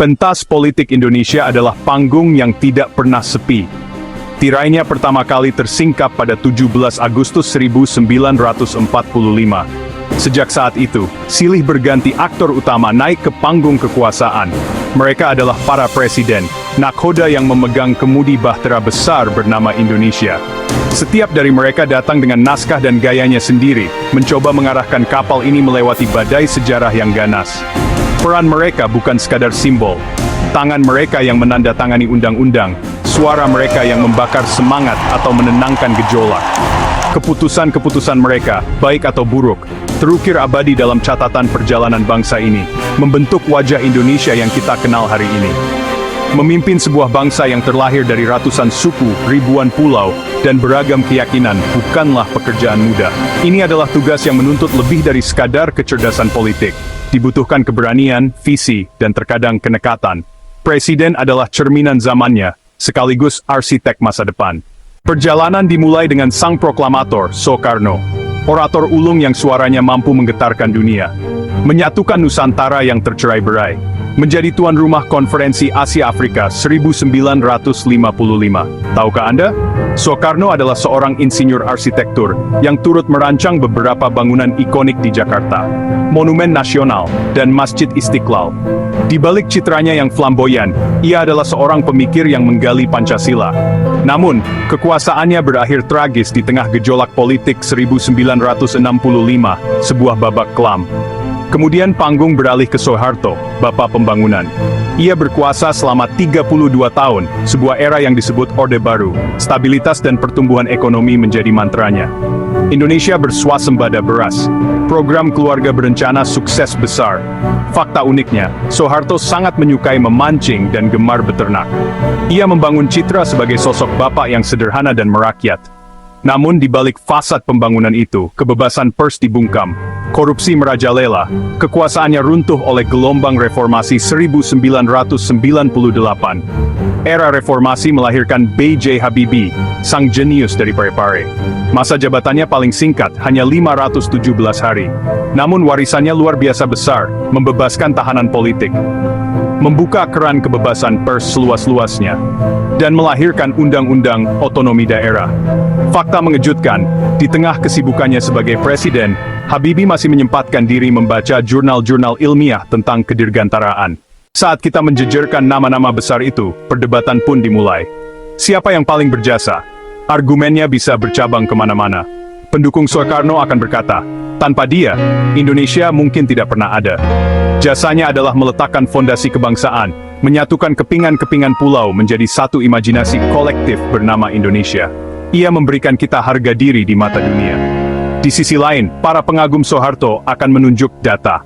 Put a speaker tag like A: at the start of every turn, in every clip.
A: Pentas politik Indonesia adalah panggung yang tidak pernah sepi. Tirainya pertama kali tersingkap pada 17 Agustus 1945. Sejak saat itu, silih berganti aktor utama naik ke panggung kekuasaan. Mereka adalah para presiden, nakhoda yang memegang kemudi bahtera besar bernama Indonesia. Setiap dari mereka datang dengan naskah dan gayanya sendiri, mencoba mengarahkan kapal ini melewati badai sejarah yang ganas. Peran mereka bukan sekadar simbol. Tangan mereka yang menandatangani undang-undang, suara mereka yang membakar semangat atau menenangkan gejolak. Keputusan-keputusan mereka, baik atau buruk, terukir abadi dalam catatan perjalanan bangsa ini, membentuk wajah Indonesia yang kita kenal hari ini. Memimpin sebuah bangsa yang terlahir dari ratusan suku, ribuan pulau, dan beragam keyakinan bukanlah pekerjaan mudah. Ini adalah tugas yang menuntut lebih dari sekadar kecerdasan politik. Dibutuhkan keberanian, visi, dan terkadang kenekatan. Presiden adalah cerminan zamannya, sekaligus arsitek masa depan. Perjalanan dimulai dengan sang proklamator, Soekarno. Orator ulung yang suaranya mampu menggetarkan dunia. Menyatukan Nusantara yang tercerai-berai. Menjadi tuan rumah konferensi Asia Afrika 1955. Tahukah Anda? Soekarno adalah seorang insinyur arsitektur yang turut merancang beberapa bangunan ikonik di Jakarta, Monumen Nasional, dan Masjid Istiqlal. Di balik citranya yang flamboyan, ia adalah seorang pemikir yang menggali Pancasila. Namun, kekuasaannya berakhir tragis di tengah gejolak politik 1965, sebuah babak kelam. Kemudian panggung beralih ke Soeharto, Bapak Pembangunan. Ia berkuasa selama 32 tahun, sebuah era yang disebut Orde Baru. Stabilitas dan pertumbuhan ekonomi menjadi mantranya. Indonesia berswasembada beras. Program keluarga berencana sukses besar. Fakta uniknya, Soeharto sangat menyukai memancing dan gemar beternak. Ia membangun citra sebagai sosok bapak yang sederhana dan merakyat. Namun di balik fasad pembangunan itu, kebebasan pers dibungkam. Korupsi merajalela, kekuasaannya runtuh oleh gelombang reformasi 1998. Era reformasi melahirkan B.J. Habibie, sang jenius dari Parepare. Masa jabatannya paling singkat, hanya 517 hari. Namun warisannya luar biasa besar, membebaskan tahanan politik, membuka keran kebebasan pers seluas-luasnya, dan melahirkan undang-undang otonomi daerah. Fakta mengejutkan, di tengah kesibukannya sebagai presiden, Habibie masih menyempatkan diri membaca jurnal-jurnal ilmiah tentang kedirgantaraan. Saat kita menjejerkan nama-nama besar itu, perdebatan pun dimulai. Siapa yang paling berjasa? Argumennya bisa bercabang kemana-mana. Pendukung Soekarno akan berkata, tanpa dia, Indonesia mungkin tidak pernah ada. Jasanya adalah meletakkan fondasi kebangsaan, menyatukan kepingan-kepingan pulau menjadi satu imajinasi kolektif bernama Indonesia. Ia memberikan kita harga diri di mata dunia. Di sisi lain, para pengagum Soeharto akan menunjuk data.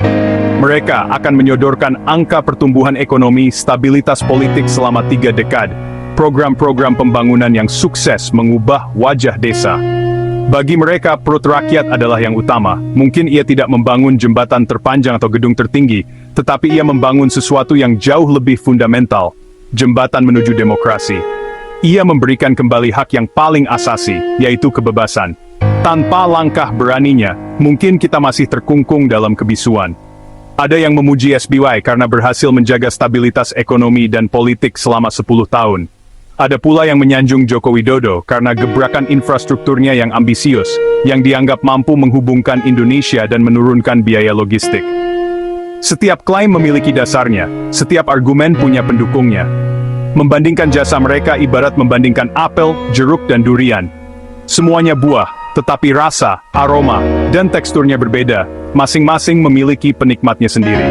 A: Mereka akan menyodorkan angka pertumbuhan ekonomi, stabilitas politik selama 3 dekade, program-program pembangunan yang sukses mengubah wajah desa. Bagi mereka, perut rakyat adalah yang utama. Mungkin ia tidak membangun jembatan terpanjang atau gedung tertinggi, tetapi ia membangun sesuatu yang jauh lebih fundamental, jembatan menuju demokrasi. Ia memberikan kembali hak yang paling asasi, yaitu kebebasan. Tanpa langkah beraninya, mungkin kita masih terkungkung dalam kebisuan. Ada yang memuji SBY karena berhasil menjaga stabilitas ekonomi dan politik selama 10 tahun. Ada pula yang menyanjung Joko Widodo karena gebrakan infrastrukturnya yang ambisius, yang dianggap mampu menghubungkan Indonesia dan menurunkan biaya logistik. Setiap klaim memiliki dasarnya, setiap argumen punya pendukungnya. Membandingkan jasa mereka ibarat membandingkan apel, jeruk, dan durian. Semuanya buah, tetapi rasa, aroma, dan teksturnya berbeda, masing-masing memiliki penikmatnya sendiri.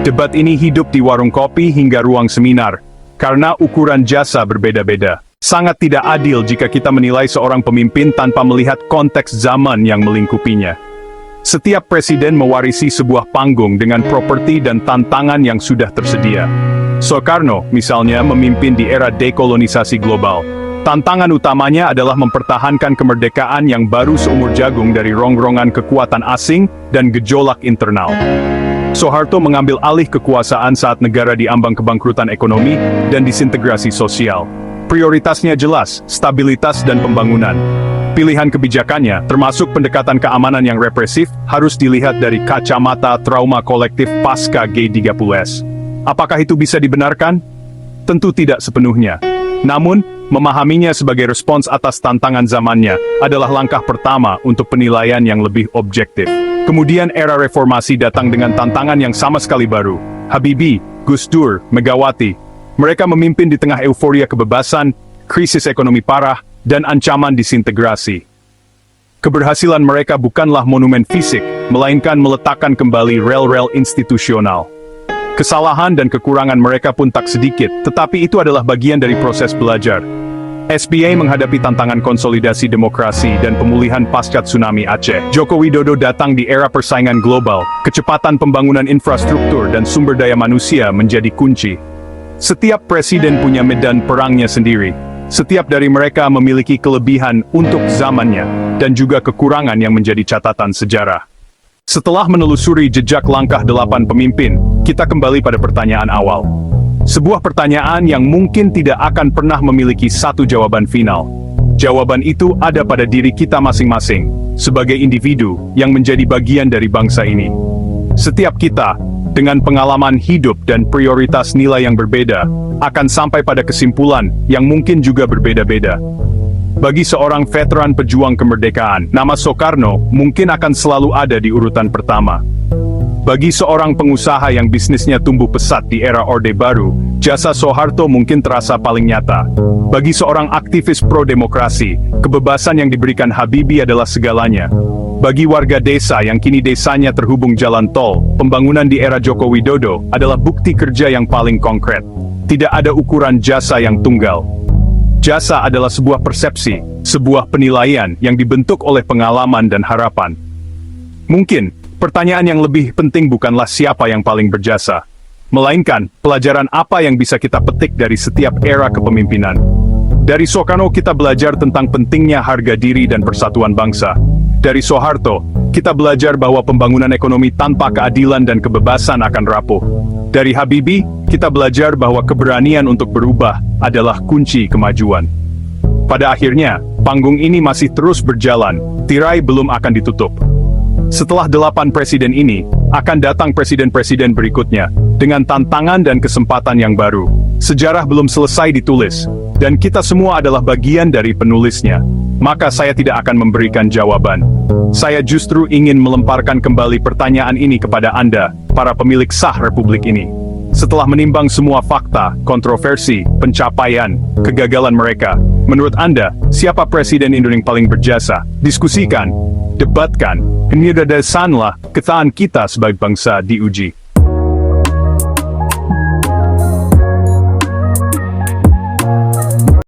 A: Debat ini hidup di warung kopi hingga ruang seminar, karena ukuran jasa berbeda-beda. Sangat tidak adil jika kita menilai seorang pemimpin tanpa melihat konteks zaman yang melingkupinya. Setiap presiden mewarisi sebuah panggung dengan properti dan tantangan yang sudah tersedia. Soekarno, misalnya, memimpin di era dekolonisasi global. Tantangan utamanya adalah mempertahankan kemerdekaan yang baru seumur jagung dari rongrongan kekuatan asing dan gejolak internal. Soeharto mengambil alih kekuasaan saat negara diambang kebangkrutan ekonomi dan disintegrasi sosial. Prioritasnya jelas, stabilitas dan pembangunan. Pilihan kebijakannya, termasuk pendekatan keamanan yang represif, harus dilihat dari kacamata trauma kolektif pasca G30S. Apakah itu bisa dibenarkan? Tentu tidak sepenuhnya. Namun, memahaminya sebagai respons atas tantangan zamannya adalah langkah pertama untuk penilaian yang lebih objektif. Kemudian era reformasi datang dengan tantangan yang sama sekali baru. Habibie, Gus Dur, Megawati. Mereka memimpin di tengah euforia kebebasan, krisis ekonomi parah, dan ancaman disintegrasi. Keberhasilan mereka bukanlah monumen fisik, melainkan meletakkan kembali rel-rel institusional. Kesalahan dan kekurangan mereka pun tak sedikit, tetapi itu adalah bagian dari proses belajar. SBY menghadapi tantangan konsolidasi demokrasi dan pemulihan pasca tsunami Aceh. Joko Widodo datang di era persaingan global, kecepatan pembangunan infrastruktur dan sumber daya manusia menjadi kunci. Setiap presiden punya medan perangnya sendiri. Setiap dari mereka memiliki kelebihan untuk zamannya, dan juga kekurangan yang menjadi catatan sejarah. Setelah menelusuri jejak langkah 8 pemimpin, kita kembali pada pertanyaan awal. Sebuah pertanyaan yang mungkin tidak akan pernah memiliki satu jawaban final. Jawaban itu ada pada diri kita masing-masing, sebagai individu yang menjadi bagian dari bangsa ini. Setiap kita, dengan pengalaman hidup dan prioritas nilai yang berbeda, akan sampai pada kesimpulan yang mungkin juga berbeda-beda. Bagi seorang veteran pejuang kemerdekaan, nama Soekarno mungkin akan selalu ada di urutan pertama. Bagi seorang pengusaha yang bisnisnya tumbuh pesat di era Orde Baru, jasa Soeharto mungkin terasa paling nyata. Bagi seorang aktivis pro-demokrasi, kebebasan yang diberikan Habibie adalah segalanya. Bagi warga desa yang kini desanya terhubung jalan tol, pembangunan di era Joko Widodo adalah bukti kerja yang paling konkret. Tidak ada ukuran jasa yang tunggal. Jasa adalah sebuah persepsi, sebuah penilaian yang dibentuk oleh pengalaman dan harapan. Mungkin, pertanyaan yang lebih penting bukanlah siapa yang paling berjasa, melainkan pelajaran apa yang bisa kita petik dari setiap era kepemimpinan. Dari Soekarno kita belajar tentang pentingnya harga diri dan persatuan bangsa. Dari Soeharto, kita belajar bahwa pembangunan ekonomi tanpa keadilan dan kebebasan akan rapuh. Dari Habibie, kita belajar bahwa keberanian untuk berubah adalah kunci kemajuan. Pada akhirnya, panggung ini masih terus berjalan, tirai belum akan ditutup. Setelah 8 presiden ini, akan datang presiden-presiden berikutnya, dengan tantangan dan kesempatan yang baru. Sejarah belum selesai ditulis, dan kita semua adalah bagian dari penulisnya. Maka saya tidak akan memberikan jawaban. Saya justru ingin melemparkan kembali pertanyaan ini kepada Anda, para pemilik sah Republik ini. Setelah menimbang semua fakta, kontroversi, pencapaian, kegagalan mereka, menurut Anda, siapa presiden Indonesia yang paling berjasa? Diskusikan, debatkan, kecerdasanlah, ketahanan kita sebagai bangsa diuji.